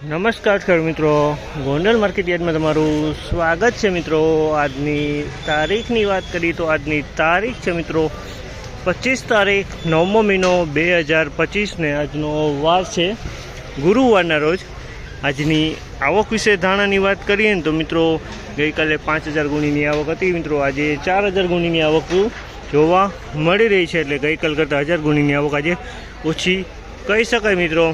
નમસ્કાર ખેડૂત મિત્રો, ગોંડલ માર્કેટ યાર્ડમાં તમારું સ્વાગત છે મિત્રો। આજની તારીખની વાત કરીએ તો આજની તારીખ છે મિત્રો 25 તારીખ 9મો મહિનો 2025 ને આજનો વાર છે ગુરુવારના રોજ। આજની આવક વિશે ધાણાની વાત કરીએ ને તો મિત્રો ગઈકાલે 5000 ગુણીની આવક હતી મિત્રો, આજે 4000 ગુણીની આવક જોવા મળી રહી છે, એટલે ગઈકાલ કરતાં 1000 ગુણીની આવક આજે ઓછી કહી શકાય મિત્રો।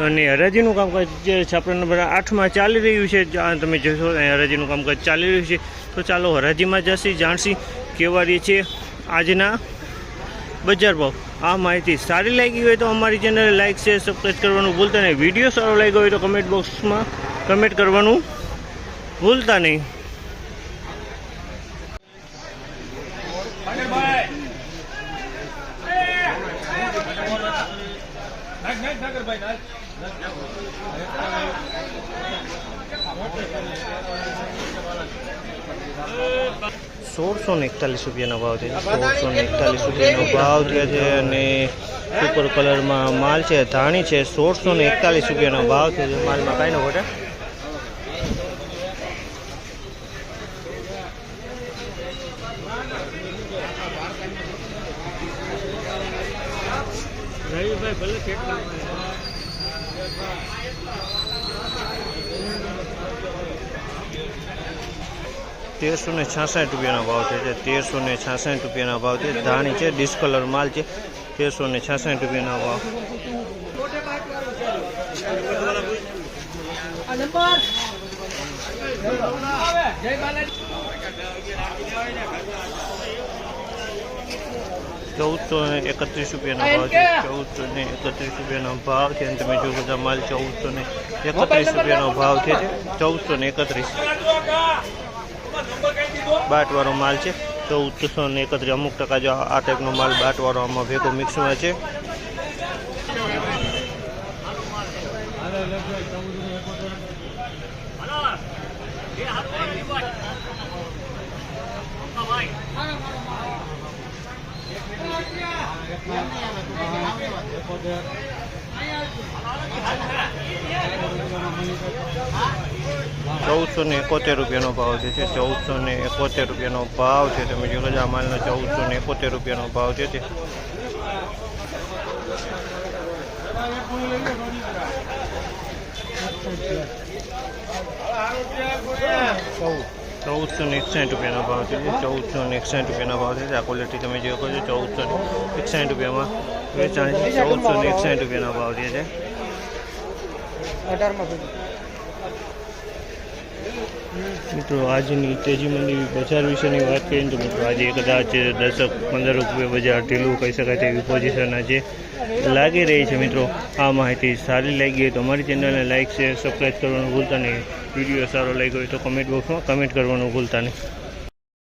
અને હરાજીનું કામકાજ જે છાપરા નંબર 8માં ચાલી રહ્યું છે, તમે જોશો હરાજીનું કામકાજ ચાલી રહ્યું છે। તો ચાલો હરાજીમાં જશી જાણશી કેવા રહી છે આજના બજાર ભાવ। આ માહિતી સારી લાગી હોય તો અમારી ચેનલને લાઇક શેર સબસ્ક્રાઈબ કરવાનું ભૂલતા નહીં। વિડીયો સારો લાગ્યો હોય તો કમેન્ટ બોક્સમાં કમેન્ટ કરવાનું ભૂલતા નહીં। ₹1641 ભાવ છે, ₹1641 ભાવ થયા છે। અને સુપર કલરમાં માલ છે, ધાણી છે, ₹1641 ભાવ થયો છે। માલમાં કાંઈ ન ઘટે। રવિભાઈ ભલે કેટલા 1366 રૂપિયાનો ભાવ છે, 1366 રૂપિયાના ભાવ છે। ધાણી છે, ડિસ્કલર માલ છે, 1366 રૂપિયાના ભાવ। ₹1431 રૂપિયાનો ભાવ છે, ₹1431 રૂપિયાનો ભાવ છે। અને તમે જો બધા માલ ₹1431 રૂપિયાનો ભાવ છે, 1431 બાટવાળો માલ છે, 1431। અમુક ટકા જો આ ટાઈપનો માલ બાટવાળો આમાં ભેગો મિક્સમાં છે। ₹1471 રૂપિયાનો ભાવ છે, ₹1471 રૂપિયાનો ભાવ છે। તમે જો આ માલનો ₹1471 રૂપિયાનો ભાવ છે। ₹1461 રૂપિયાનો ભાવ છે, ₹1461 રૂપિયાનો ભાવ છે। આ ક્વોલિટી તમે જો છો 1461 રૂપિયામાં વેચાણ છે, 1461 રૂપિયાનો ભાવ છે। મિત્રો આજની તેજી મંદી બજાર વિશેની વાત કરીએ તો મિત્રો આજે કદાચ 10-15 રૂપિયા બજાર ઢીલું કહી શકાય તેવી પોઝિશન આજે લાગી રહી છે મિત્રો। આ માહિતી સારી લાગી હોય તો અમારી ચેનલને લાઇક શેર સબસ્ક્રાઈબ કરવાનું ભૂલતા નહીં। વિડીયો સારો લાગ્યો હોય તો કમેન્ટ બોક્સમાં કમેન્ટ કરવાનું ભૂલતા નહીં।